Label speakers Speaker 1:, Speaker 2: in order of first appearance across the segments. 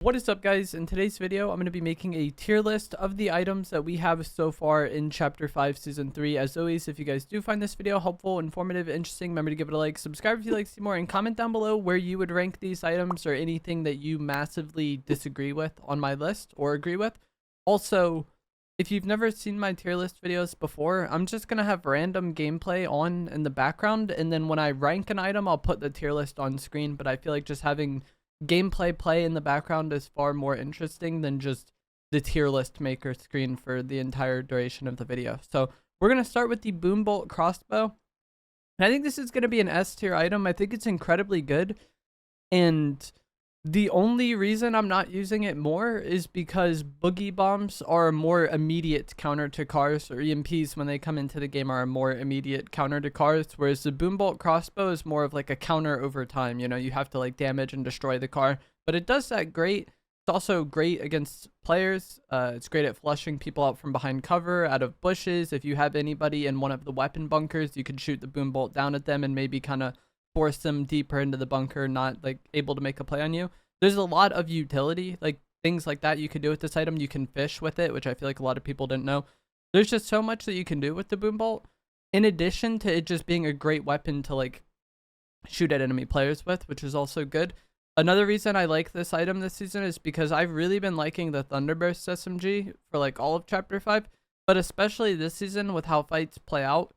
Speaker 1: What is up, guys? In today's video I'm going to be making a tier list of the items that we have so far in chapter 5 season 3. As always, if you guys do find this video helpful, informative, interesting, remember to give it a like, subscribe if you'd like to see more, and comment down below where you would rank these items or anything that you massively disagree with on my list or agree with. Also, if you've never seen my tier list videos before, I'm just going to have random gameplay on in the background, and then when I rank an item I'll put the tier list on screen. But I feel like just having gameplay play in the background is far more interesting than just the tier list maker screen for the entire duration of the video. So we're going to start with the boom bolt crossbow. And I think this is going to be an S tier item. I think it's incredibly good. And the only reason I'm not using it more is because boogie bombs are a more immediate counter to cars, or EMPs when they come into the game are a more immediate counter to cars, whereas the boom bolt crossbow is more of like a counter over time. You know, you have to like damage and destroy the car, but it does that great. It's also great against players. It's great at flushing people out from behind cover, out of bushes. If you have anybody in one of the weapon bunkers, you can shoot the boom bolt down at them and maybe kind of force them deeper into the bunker, not like able to make a play on you. There's a lot of utility, like things like that you can do with this item. You can fish with it, which I feel like a lot of people didn't know. There's just so much that you can do with the boom bolt, in addition to it just being a great weapon to like shoot at enemy players with, which is also good. Another reason I like this item this season is because I've really been liking the Thunderburst SMG for like all of chapter 5, but especially this season with how fights play out.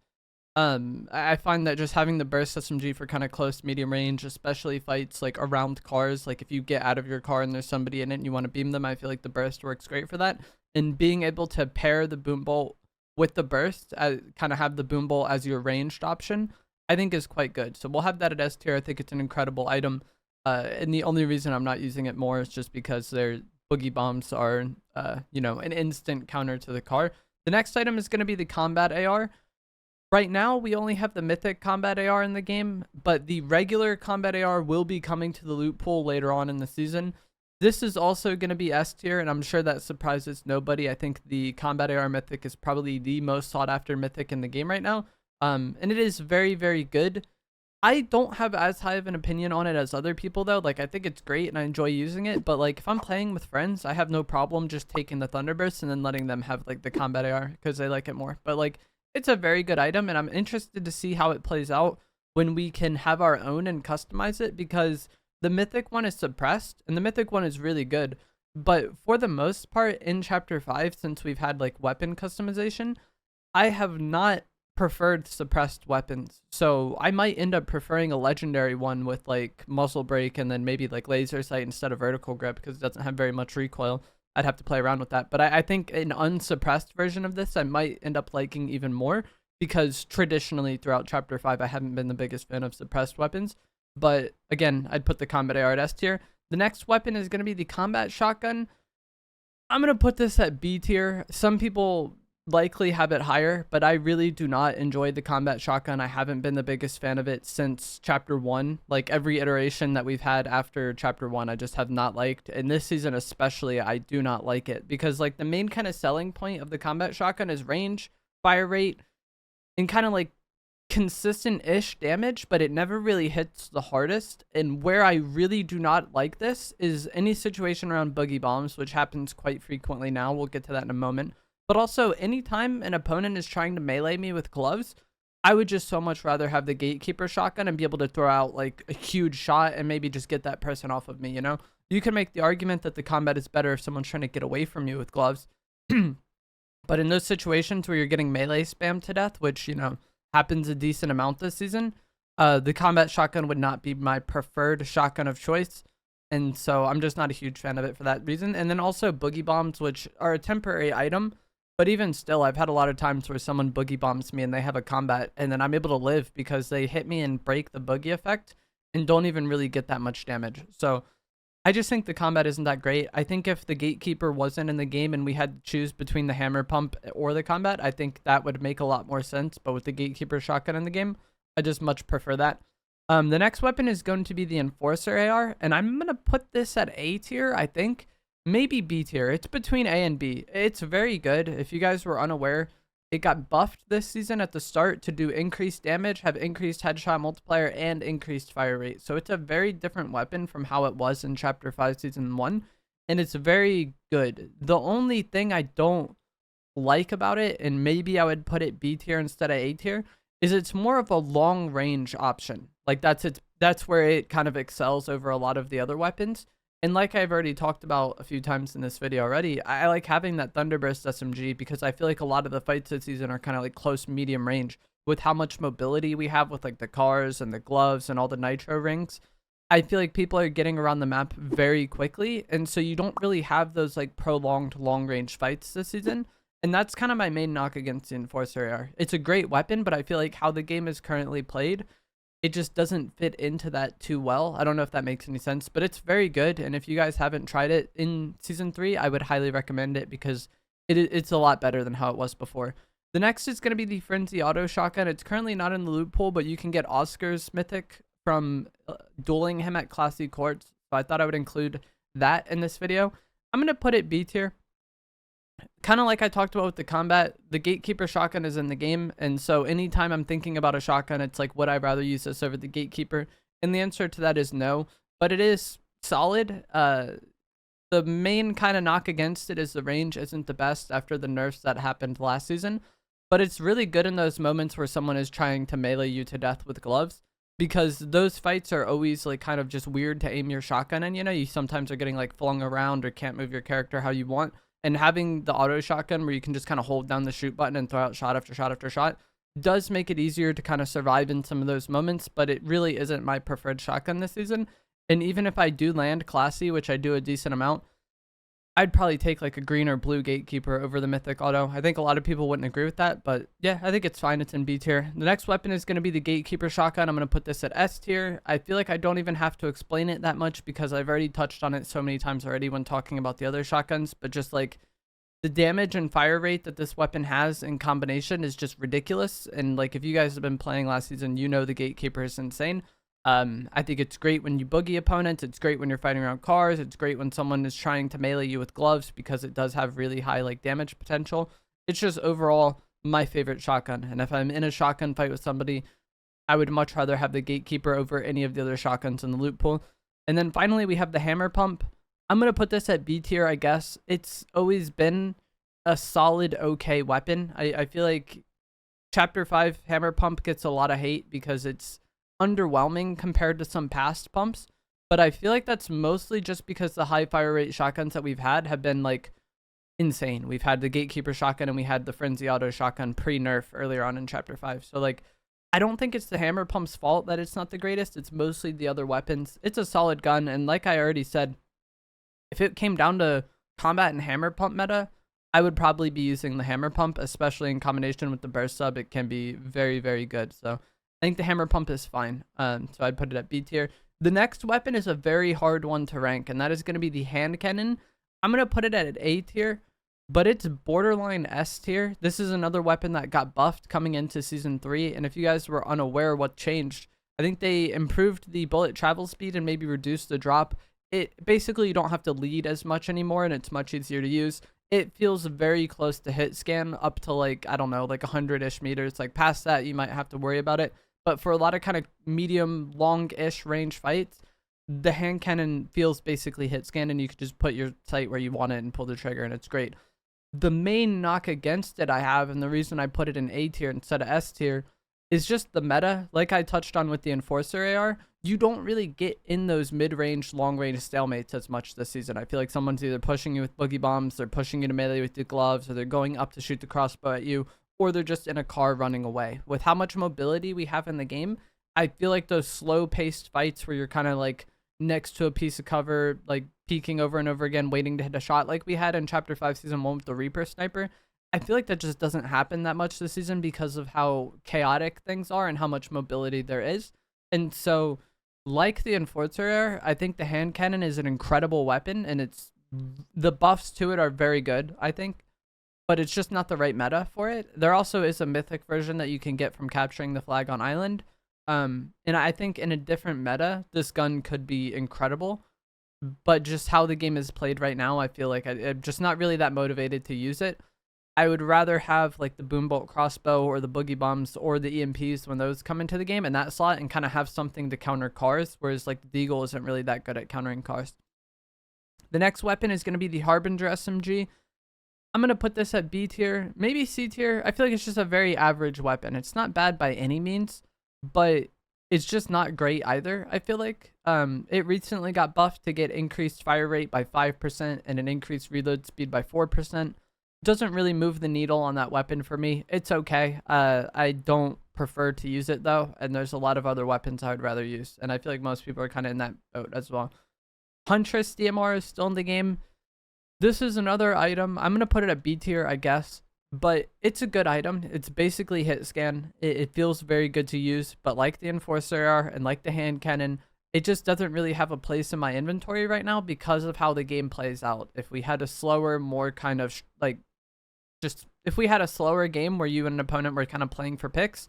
Speaker 1: I find that just having the burst SMG for kind of close medium range, especially fights like around cars, like if you get out of your car and there's somebody in it and you want to beam them, I feel like the burst works great for that. And being able to pair the boom bolt with the burst, kind of have the boom bolt as your ranged option, I think is quite good. So we'll have that at S tier. I think it's an incredible item. And the only reason I'm not using it more is just because their boogie bombs are, you know, an instant counter to the car. The next item is going to be the combat AR. Right now, we only have the mythic combat AR in the game, but the regular combat AR will be coming to the loot pool later on in the season. This is also going to be S tier, and I'm sure that surprises nobody. I think the combat AR mythic is probably the most sought after mythic in the game right now. And it is very, very good. I don't have as high of an opinion on it as other people though. Like, I think it's great and I enjoy using it, but like if I'm playing with friends, I have no problem just taking the Thunderburst and then letting them have like the combat AR because they like it more. But like, it's a very good item, and I'm interested to see how it plays out when we can have our own and customize it, because the mythic one is suppressed and the mythic one is really good. But for the most part in chapter 5, since we've had like weapon customization, I have not preferred suppressed weapons. So I might end up preferring a legendary one with like muzzle brake and then maybe like laser sight instead of vertical grip, because it doesn't have very much recoil. I'd have to play around with that. But I think an unsuppressed version of this I might end up liking even more, because traditionally throughout chapter 5 I haven't been the biggest fan of suppressed weapons. But again, I'd put the combat AR at S tier. The next weapon is going to be the combat shotgun. I'm going to put this at B tier. Some people likely have it higher, but I really do not enjoy the combat shotgun. I haven't been the biggest fan of it since chapter 1. Like every iteration that we've had after chapter 1 I just have not liked, and this season especially I do not like it, because like the main kind of selling point of the combat shotgun is range, fire rate, and kind of like consistent-ish damage, but it never really hits the hardest. And where I really do not like this is any situation around boogie bombs, which happens quite frequently now. We'll get to that in a moment. But also, anytime an opponent is trying to melee me with gloves, I would just so much rather have the gatekeeper shotgun and be able to throw out like a huge shot and maybe just get that person off of me, you know? You can make the argument that the combat is better if someone's trying to get away from you with gloves. But in those situations where you're getting melee spammed to death, which, you know, happens a decent amount this season, the combat shotgun would not be my preferred shotgun of choice. And so I'm just not a huge fan of it for that reason. And then also boogie bombs, which are a temporary item. But even still, I've had a lot of times where someone boogie bombs me and they have a combat, and then I'm able to live because they hit me and break the boogie effect and don't even really get that much damage. So I just think the combat isn't that great. I think if the gatekeeper wasn't in the game and we had to choose between the hammer pump or the combat, I think that would make a lot more sense. But with the gatekeeper shotgun in the game, I just much prefer that. The next weapon is going to be the enforcer AR, and I'm going to put this at A tier, I think. Maybe B tier. It's between A and B. It's very good. If you guys were unaware, it got buffed this season at the start to do increased damage, have increased headshot multiplier, and increased fire rate. So it's a very different weapon from how it was in chapter 5 season 1. and it's very good. The only thing I don't like about it, and maybe I would put it B tier instead of A tier, is it's more of a long range option. Like that's where it kind of excels over a lot of the other weapons. And like I've already talked about a few times in this video already, I like having that Thunderburst SMG because I feel like a lot of the fights this season are kind of like close medium range with how much mobility we have with like the cars and the gloves and all the Nitro rings. I feel like people are getting around the map very quickly, and so you don't really have those like prolonged long range fights this season. And that's kind of my main knock against the Enforcer AR. It's a great weapon, but I feel like how the game is currently played, it just doesn't fit into that too well. I don't know if that makes any sense, but it's very good. And if you guys haven't tried it in Season 3, I would highly recommend it because it's a lot better than how it was before. The next is going to be the Frenzy Auto Shotgun. It's currently not in the loot pool, but you can get Oscar's Mythic from dueling him at Classy Courts. So I thought I would include that in this video. I'm going to put it B tier. Kind of like I talked about with the combat, the Gatekeeper shotgun is in the game, and so anytime I'm thinking about a shotgun, it's like, would I rather use this over the Gatekeeper? And the answer to that is no, but it is solid. The main kind of knock against it is the range isn't the best after the nerfs that happened last season, but it's really good in those moments where someone is trying to melee you to death with gloves, because those fights are always like kind of just weird to aim your shotgun in. You know, you sometimes are getting like flung around or can't move your character how you want. And having the auto shotgun where you can just kind of hold down the shoot button and throw out shot after shot after shot does make it easier to kind of survive in some of those moments, but it really isn't my preferred shotgun this season. And even if I do land Classy, which I do a decent amount, I'd probably take like a green or blue Gatekeeper over the Mythic Auto. I think a lot of people wouldn't agree with that, but yeah, I think it's fine. It's in B tier. The next weapon is going to be the Gatekeeper shotgun. I'm going to put this at S tier. I feel like I don't even have to explain it that much because I've already touched on it so many times already when talking about the other shotguns, but just like the damage and fire rate that this weapon has in combination is just ridiculous. And like, if you guys have been playing last season, you know the Gatekeeper is insane. I think it's great when you boogie opponents. It's great when you're fighting around cars. It's great when someone is trying to melee you with gloves because it does have really high like damage potential. It's just overall my favorite shotgun. And if I'm in a shotgun fight with somebody, I would much rather have the Gatekeeper over any of the other shotguns in the loot pool. And then finally, we have the Hammer Pump. I'm going to put this at B tier, I guess. It's always been a solid, okay weapon. I feel like Chapter 5 Hammer Pump gets a lot of hate because it's underwhelming compared to some past pumps, but I feel like that's mostly just because the high fire rate shotguns that we've had have been like insane. We've had the Gatekeeper shotgun and we had the Frenzy Auto shotgun pre-nerf earlier on in Chapter 5. So like, I don't think it's the Hammer Pump's fault that it's not the greatest. It's mostly the other weapons. It's a solid gun, and like I already said, if it came down to combat and Hammer Pump meta, I would probably be using the Hammer Pump, especially in combination with the burst sub. It can be very, very good. So I think the Hammer Pump is fine. So I'd put it at B tier. The next weapon is a very hard one to rank, and that is going to be the hand cannon. I'm going to put it at A tier, but it's borderline S tier. This is another weapon that got buffed coming into Season 3, and if you guys were unaware what changed, I think they improved the bullet travel speed and maybe reduced the drop. It basically, you don't have to lead as much anymore, and it's much easier to use. It feels very close to hit scan up to like, I don't know, like 100-ish meters. Like past that, you might have to worry about it. But for a lot of kind of medium, long-ish range fights, the hand cannon feels basically hit scan, and you can just put your sight where you want it and pull the trigger, and it's great. The main knock against it I have, and the reason I put it in A tier instead of S tier, is just the meta. Like I touched on with the Enforcer AR, you don't really get in those mid-range, long-range stalemates as much this season. I feel like someone's either pushing you with boogie bombs, they're pushing you to melee with the gloves, or they're going up to shoot the crossbow at you, or they're just in a car running away. With how much mobility we have in the game, I feel like those slow-paced fights where you're kind of like next to a piece of cover, like peeking over and over again, waiting to hit a shot like we had in Chapter 5 Season 1 with the Reaper Sniper, I feel like that just doesn't happen that much this season because of how chaotic things are and how much mobility there is. And so, like the Enforcer AR, I think the hand cannon is an incredible weapon, and the buffs to it are very good, I think. But it's just not the right meta for it. There also is a mythic version that you can get from capturing the flag on island. And I think in a different meta, this gun could be incredible. But just how the game is played right now, I feel like I'm just not really that motivated to use it. I would rather have like the boombolt crossbow or the boogie bombs or the EMPs when those come into the game in that slot, and kind of have something to counter cars, whereas like the Deagle isn't really that good at countering cars. The next weapon is going to be the Harbinger SMG. I'm going to put this at B tier, maybe C tier. I feel like it's just a very average weapon. It's not bad by any means, but it's just not great either, I feel like. It recently got buffed to get increased fire rate by 5% and an increased reload speed by 4%. Doesn't really move the needle on that weapon for me. It's okay. I don't prefer to use it though, and there's a lot of other weapons I would rather use, and I feel like most people are kind of in that boat as well. Huntress DMR is still in the game. This is another item. I'm gonna put it at B tier, I guess, but it's a good item. It's basically hit scan. It feels very good to use, but like the Enforcer AR and like the hand cannon, it just doesn't really have a place in my inventory right now because of how the game plays out. If we had a slower, more kind of if we had a slower game where you and an opponent were kind of playing for picks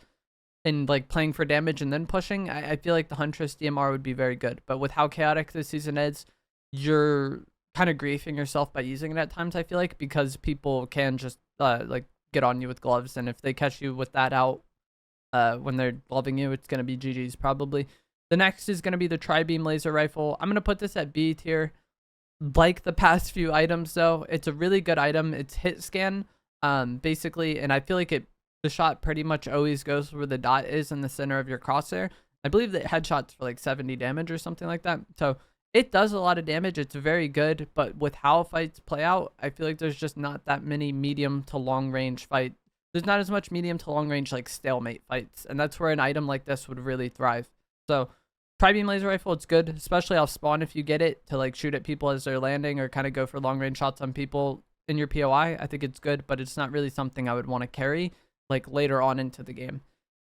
Speaker 1: and like playing for damage and then pushing, I feel like the Huntress DMR would be very good. But with how chaotic this season is, you're kind of griefing yourself by using it at times, I feel like, because people can just like get on you with gloves, and if they catch you with that out when they're gloving you, it's going to be GG's probably. The next is going to be the Tri-Beam Laser Rifle. I'm going to put this at B tier. Like the past few items though, it's a really good item. It's hit scan basically, and I feel like the shot pretty much always goes where the dot is in the center of your crosshair. I believe that headshots for like 70 damage or something like that, so it does a lot of damage. It's very good, but with how fights play out, I feel like there's just not that many medium to long range fight. There's not as much medium to long range like stalemate fights, and that's where an item like this would really thrive. So Tri-Beam Laser Rifle, it's good, especially off spawn if you get it to like shoot at people as they're landing or kind of go for long range shots on people in your POI. I think it's good, but it's not really something I would want to carry like later on into the game.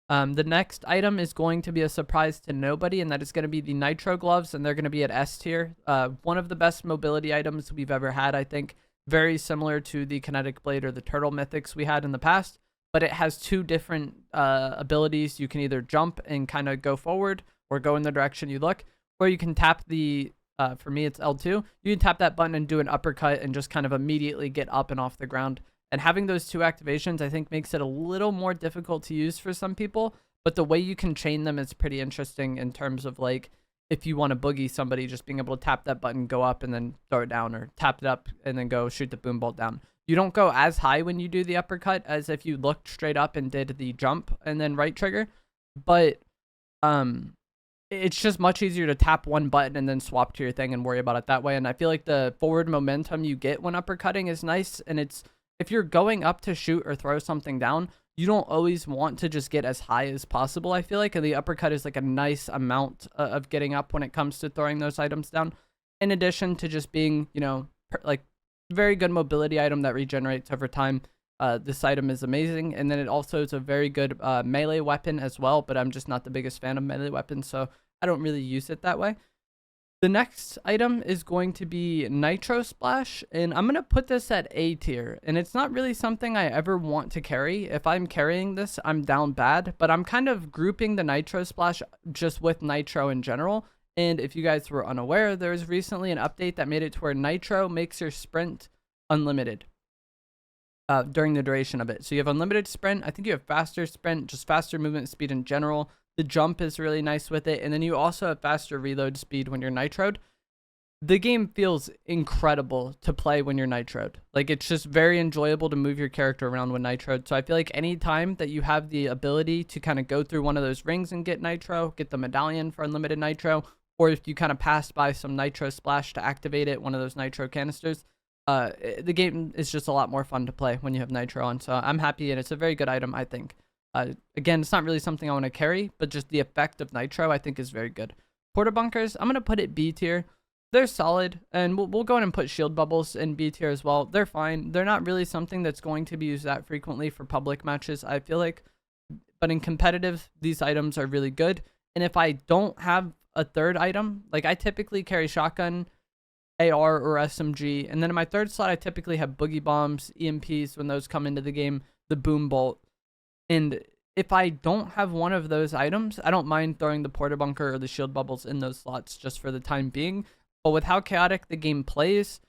Speaker 1: The next item is going to be a surprise to nobody, and that is going to be the Nitro gloves, and they're going to be at S tier. One of the best mobility items we've ever had, I think. Very similar to the Kinetic Blade or the Turtle Mythics we had in the past, but it has two different abilities. You can either jump and kind of go forward or go in the direction you look, or you can tap the, for me it's L2, you can tap that button and do an uppercut and just kind of immediately get up and off the ground. And having those two activations, I think, makes it a little more difficult to use for some people. But the way you can chain them is pretty interesting in terms of, like, if you want to boogie somebody, just being able to tap that button, go up, and then throw it down, or tap it up and then go shoot the boom bolt down. You don't go as high when you do the uppercut as if you looked straight up and did the jump and then right trigger. But it's just much easier to tap one button and then swap to your thing and worry about it that way. And I feel like the forward momentum you get when uppercutting is nice, and it's, if you're going up to shoot or throw something down, you don't always want to just get as high as possible, I feel like. And the uppercut is like a nice amount of getting up when it comes to throwing those items down. In addition to just being, you know, like very good mobility item that regenerates over time. This item is amazing. And then it also is a very good melee weapon as well, but I'm just not the biggest fan of melee weapons, so I don't really use it that way. The next item is going to be Nitro Splash, and I'm going to put this at A tier, and it's not really something I ever want to carry. If I'm carrying this, I'm down bad, but I'm kind of grouping the Nitro Splash just with Nitro in general. And if you guys were unaware, there was recently an update that made it to where Nitro makes your sprint unlimited during the duration of it. So you have unlimited sprint. I think you have faster sprint, just faster movement speed in general. The jump is really nice with it. And then you also have faster reload speed when you're nitroed. The game feels incredible to play when you're nitroed. Like, it's just very enjoyable to move your character around when nitroed. So I feel like any time that you have the ability to kind of go through one of those rings and get nitro, get the medallion for unlimited nitro, or if you kind of pass by some Nitro Splash to activate it, one of those nitro canisters, the game is just a lot more fun to play when you have nitro on. So I'm happy, and it's a very good item, I think. Again, it's not really something I want to carry, but just the effect of nitro I think is very good. Porta bunkers, I'm going to put it B tier. They're solid, and we'll go ahead and put shield bubbles in B tier as well. They're fine. They're not really something that's going to be used that frequently for public matches, I feel like. But in competitive, these items are really good. And if I don't have a third item, like I typically carry shotgun, AR, or SMG. And then in my third slot, I typically have boogie bombs, EMPs when those come into the game, the boom bolt. And if I don't have one of those items, I don't mind throwing the porta bunker or the shield bubbles in those slots just for the time being. But with how chaotic the game plays,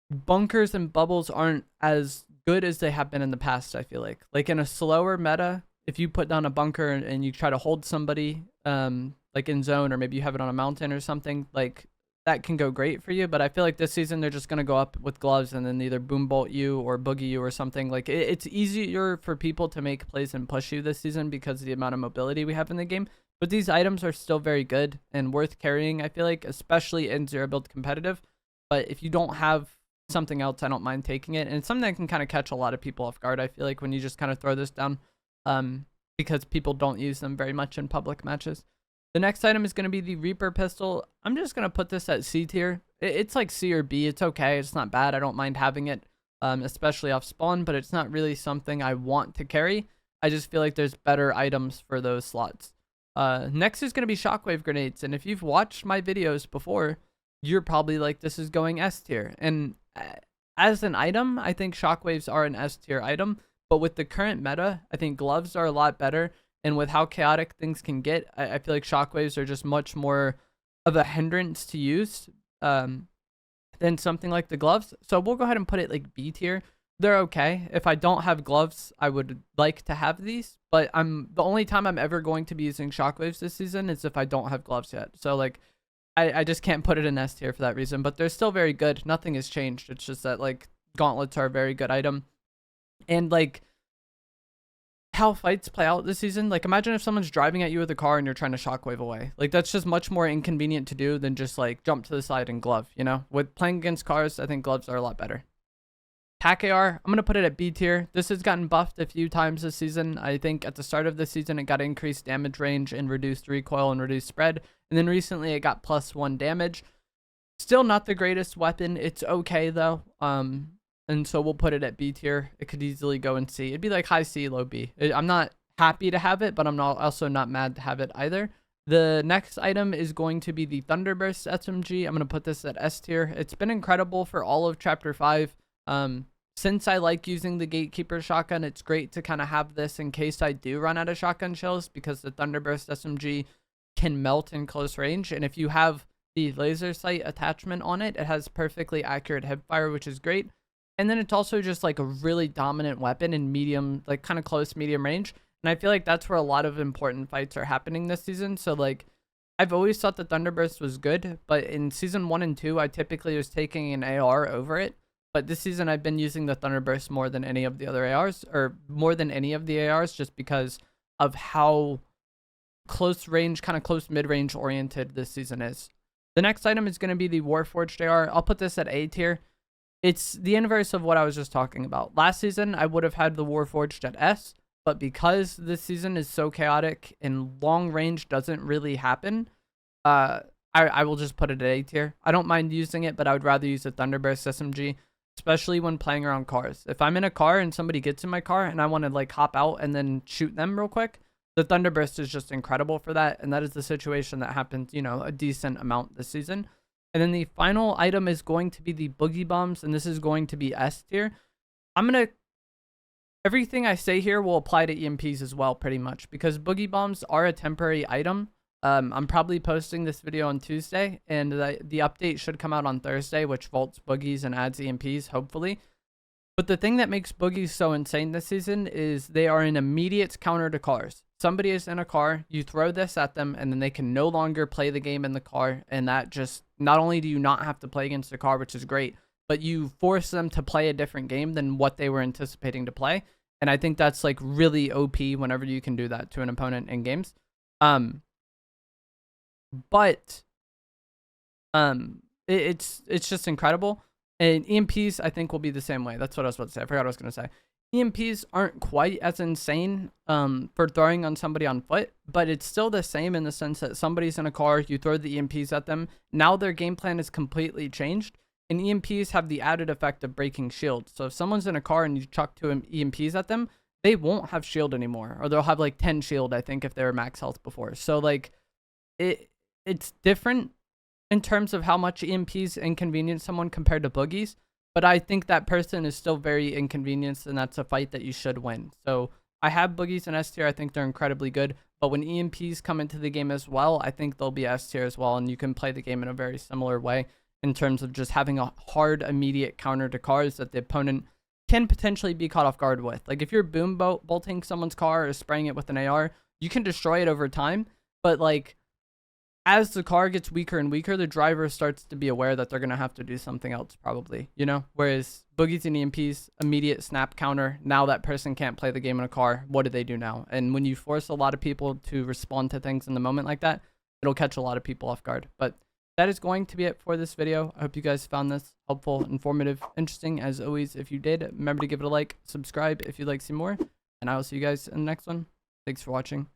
Speaker 1: bunkers and bubbles aren't as good as they have been in the past, I feel like. Like in a slower meta, if you put down a bunker and you try to hold somebody like in zone, or maybe you have it on a mountain or something, like that can go great for you. But I feel like this season they're just going to go up with gloves and then either boom bolt you or boogie you or something. Like it's easier for people to make plays and push you this season because of the amount of mobility we have in the game. But these items are still very good and worth carrying, I feel like, especially in zero build competitive. But if you don't have something else, I don't mind taking it. And it's something that can kind of catch a lot of people off guard, I feel like, when you just kind of throw this down, because people don't use them very much in public matches. The next item is going to be the Reaper pistol. I'm just going to put this at C tier. It's like C or B. It's okay. It's not bad. I don't mind having it, especially off spawn, but it's not really something I want to carry. I just feel like there's better items for those slots. Next is going to be shockwave grenades. And if you've watched my videos before, you're probably like, this is going S tier. And as an item, I think shockwaves are an S tier item. But with the current meta, I think gloves are a lot better. And with how chaotic things can get, I feel like shockwaves are just much more of a hindrance to use than something like the gloves. So we'll go ahead and put it like B tier. They're okay. If I don't have gloves, I would like to have these. But the only time I'm ever going to be using shockwaves this season is if I don't have gloves yet. So like, I just can't put it in S tier for that reason. But they're still very good. Nothing has changed. It's just that like gauntlets are a very good item. And like, how fights play out this season, like imagine if someone's driving at you with a car and you're trying to shockwave away. Like that's just much more inconvenient to do than just like jump to the side and glove, you know. With playing against cars, I think gloves are a lot better. Tac AR, I'm gonna put it at B tier. This has gotten buffed a few times this season. I think at the start of the season it got increased damage range and reduced recoil and reduced spread, and then recently it got +1 damage. Still not the greatest weapon. It's okay though. And so we'll put it at B tier. It could easily go in C. It'd be like high C, low B. I'm not happy to have it, but I'm also not mad to have it either. The next item is going to be the Thunderburst SMG. I'm going to put this at S tier. It's been incredible for all of Chapter 5. Since I like using the Gatekeeper shotgun, it's great to kind of have this in case I do run out of shotgun shells, because the Thunderburst SMG can melt in close range. And if you have the laser sight attachment on it, it has perfectly accurate hipfire, which is great. And then it's also just like a really dominant weapon in medium, like kind of close medium range. And I feel like that's where a lot of important fights are happening this season. So like, I've always thought the Thunderburst was good, but in season 1 and 2, I typically was taking an AR over it. But this season, I've been using the Thunderburst more than any of the other ARs, or more than any of the ARs, just because of how close range, kind of close mid-range oriented this season is. The next item is going to be the Warforged AR. I'll put this at A tier. It's the inverse of what I was just talking about. Last season, I would have had the Warforged at S, but because this season is so chaotic and long range doesn't really happen, I will just put it at A tier. I don't mind using it, but I would rather use the Thunderburst SMG, especially when playing around cars. If I'm in a car and somebody gets in my car and I want to like hop out and then shoot them real quick, the Thunderburst is just incredible for that. And that is the situation that happens, you know, a decent amount this season. And then the final item is going to be the Boogie Bombs, and this is going to be S tier. Everything I say here will apply to EMPs as well, pretty much, because Boogie Bombs are a temporary item. I'm probably posting this video on Tuesday, and the update should come out on Thursday, which vaults boogies and adds EMPs, hopefully. But the thing that makes boogies so insane this season is they are an immediate counter to cars. Somebody is in a car, you throw this at them, and then they can no longer play the game in the car. And that just, not only do you not have to play against the car, which is great, but you force them to play a different game than what they were anticipating to play. And I think that's like really OP whenever you can do that to an opponent in games. It's just incredible. And EMPs, I think, will be the same way. That's what I was about to say. I forgot what I was going to say. EMPs aren't quite as insane for throwing on somebody on foot, but it's still the same in the sense that somebody's in a car, you throw the EMPs at them. Now their game plan is completely changed, and EMPs have the added effect of breaking shields. So if someone's in a car and you chuck 2 EMPs at them, they won't have shield anymore, or they'll have like 10 shield, I think, if they were max health before. So like, it's different in terms of how much EMPs inconvenience someone compared to boogies. But I think that person is still very inconvenienced, and that's a fight that you should win. So I have boogies in S tier. I think they're incredibly good. But when EMPs come into the game as well, I think they'll be S tier as well. And you can play the game in a very similar way in terms of just having a hard, immediate counter to cars that the opponent can potentially be caught off guard with. Like if you're boom bolting someone's car or spraying it with an AR, you can destroy it over time. But like, as the car gets weaker and weaker, the driver starts to be aware that they're going to have to do something else probably, you know? Whereas boogies and EMPs, immediate snap counter. Now that person can't play the game in a car. What do they do now? And when you force a lot of people to respond to things in the moment like that, it'll catch a lot of people off guard. But that is going to be it for this video. I hope you guys found this helpful, informative, interesting. As always, if you did, remember to give it a like, subscribe if you'd like to see more, and I will see you guys in the next one. Thanks for watching.